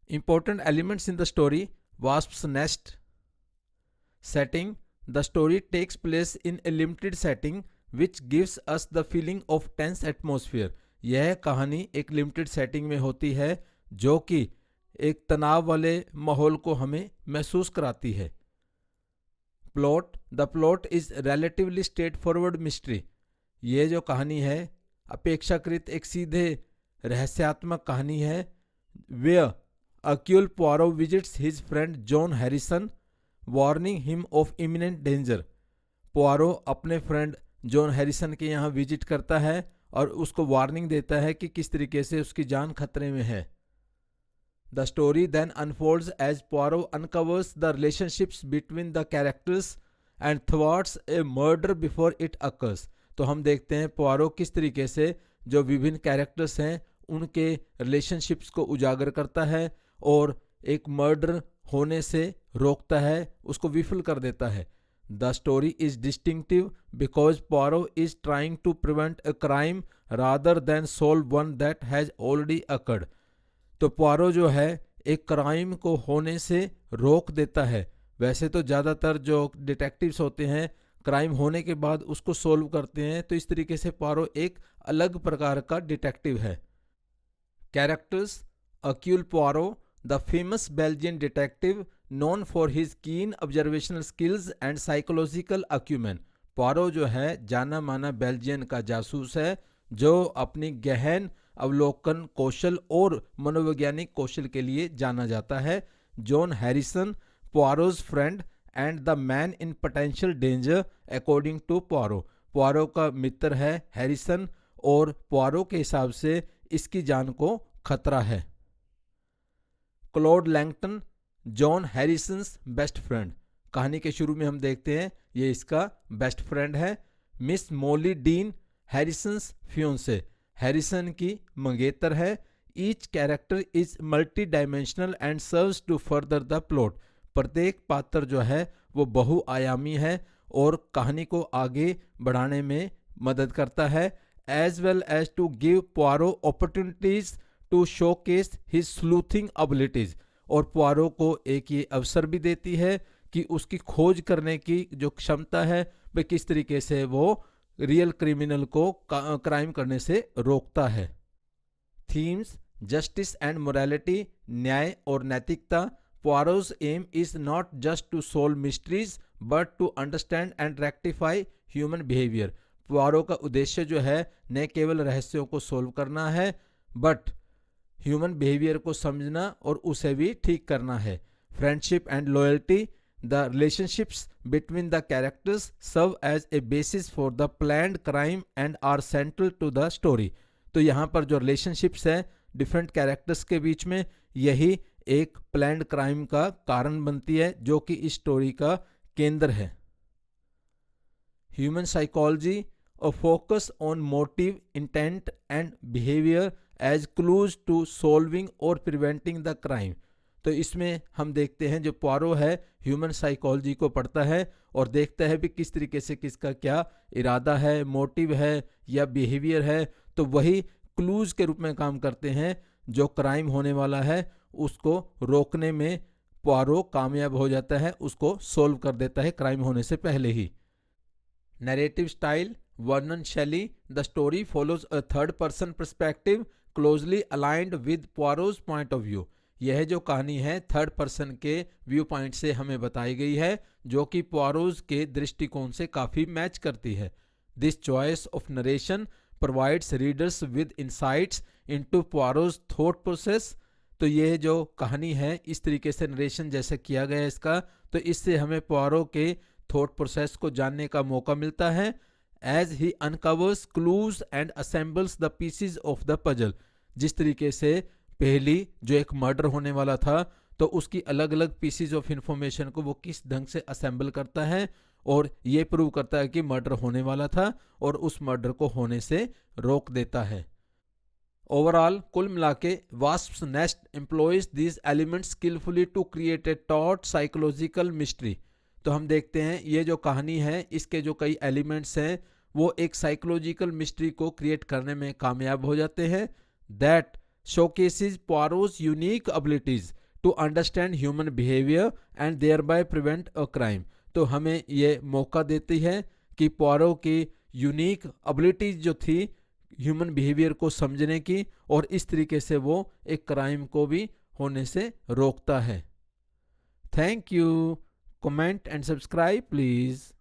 Important elements in the story: Wasp's Nest. Setting: the story takes place in a limited setting which gives us the feeling of tense atmosphere. यह कहानी एक limited setting में होती है जो कि एक तनाव वाले माहौल को हमें महसूस कराती है. Plot: the plot is relatively straight forward mystery. ये जो कहानी है अपेक्षाकृत एक सीधे रहस्यात्मक कहानी है. Where Hercule Poirot visits his friend John Harrison, warning him of imminent danger. पोआरो अपने फ्रेंड जॉन हैरिसन के यहाँ विजिट करता है और उसको वार्निंग देता है कि किस तरीके से उसकी जान खतरे में है. The story then unfolds as Poirot uncovers the relationships between the characters and thwarts a murder before it occurs. तो हम देखते हैं पोआरो किस तरीके से जो विभिन्न कैरेक्टर्स हैं उनके रिलेशनशिप्स को उजागर करता है और एक मर्डर होने से रोकता है, उसको विफल कर देता है. The story is distinctive because Poirot is trying to prevent a crime rather than solve one that has already occurred. तो पोआरो जो है एक क्राइम को होने से रोक देता है. वैसे तो ज़्यादातर जो डिटेक्टिव्स होते हैं क्राइम होने के बाद उसको सोल्व करते हैं, तो इस तरीके से पोआरो एक अलग प्रकार का डिटेक्टिव है. Characters: Hercule Poirot, the famous Belgian detective known for his keen observational skills and psychological acumen. पोआरो जो है जाना माना बेल्जियन का जासूस है जो अपनी गहन अवलोकन कौशल और मनोवैज्ञानिक कौशल के लिए जाना जाता है. John Harrison, Poirot's friend and the man in potential danger according to Poirot. Poirot का मित्र है हैरिसन और पोआरो के हिसाब से इसकी जान को खतरा है. Claude Langton, John Harrison's best friend. कहानी के शुरू में हम देखते हैं ये इसका बेस्ट फ्रेंड है. Miss Molly Dean, Harrison's fiancée, Harrison की मंगेतर है. Each character is multidimensional and serves to further the plot. प्रत्येक पात्र जो है वो बहुआयामी है और कहानी को आगे बढ़ाने में मदद करता है. As well as to give Poirot opportunities to showcase his sleuthing abilities. और पोआरो को एक ये अवसर भी देती है कि उसकी खोज करने की जो क्षमता है वह किस तरीके से वो रियल क्रिमिनल को क्राइम करने से रोकता है. थीम्स: जस्टिस एंड मोरालिटी, न्याय और नैतिकता. Poirot's aim is not just to solve mysteries but to understand and rectify human behaviour. Poirot का उद्देश्य जो है न केवल रहस्यों को सोल्व करना है बट ह्यूमन बिहेवियर को समझना और उसे भी ठीक करना है. Friendship and loyalty, the relationships between the characters serve as a basis for the planned crime and are central to the story. तो यहाँ पर जो रिलेशनशिप्स है डिफरेंट कैरेक्टर्स के बीच में यही एक प्लान्ड क्राइम का कारण बनती है जो कि इस स्टोरी का केंद्र है. Human psychology, a focus on motive, intent and behavior as clues to solving or preventing the crime. तो इसमें हम देखते हैं जो पोआरो है ह्यूमन साइकोलॉजी को पढ़ता है और देखता है भी किस तरीके से किसका क्या इरादा है, मोटिव है या बिहेवियर है. तो वही क्लूज के रूप में काम करते हैं. जो क्राइम होने वाला है उसको रोकने में पोआरो कामयाब हो जाता है, उसको सोल्व कर देता है क्राइम होने से पहले ही. नैरेटिव स्टाइल, वर्णन शैली. The story follows a third person perspective closely aligned with Poirot's point of view. यह जो कहानी है थर्ड पर्सन के व्यू पॉइंट से हमें बताई गई है जो कि पोआरोज के दृष्टिकोण से काफ़ी मैच करती है. This choice of narration provides readers with insights into Poirot's thought process. तो यह जो कहानी है इस तरीके से नरेशन जैसे किया गया है इसका, तो इससे हमें पोआरो के थॉट प्रोसेस को जानने का मौका मिलता है. As he uncovers clues and assembles the pieces of the puzzle. जिस तरीके से पहली जो एक मर्डर होने वाला था तो उसकी अलग अलग पीसीज ऑफ इंफॉर्मेशन को वो किस ढंग से असेंबल करता है और ये प्रूव करता है कि मर्डर होने वाला था और उस मर्डर को होने से रोक देता है. ओवरऑल कुल मिला के wasps nest employs these elements skillfully to create a taut psychological mystery. तो हम देखते हैं ये जो कहानी है इसके जो कई एलिमेंट्स हैं वो एक साइकोलॉजिकल मिस्ट्री को क्रिएट करने में कामयाब हो जाते हैं. That showcases Poirot's unique abilities to understand human behavior and thereby prevent a crime. तो हमें ये मौका देती है कि पोरो की यूनिक एबिलिटीज जो थी ह्यूमन बिहेवियर को समझने की, और इस तरीके से वो एक क्राइम को भी होने से रोकता है. Thank you. Comment and subscribe please.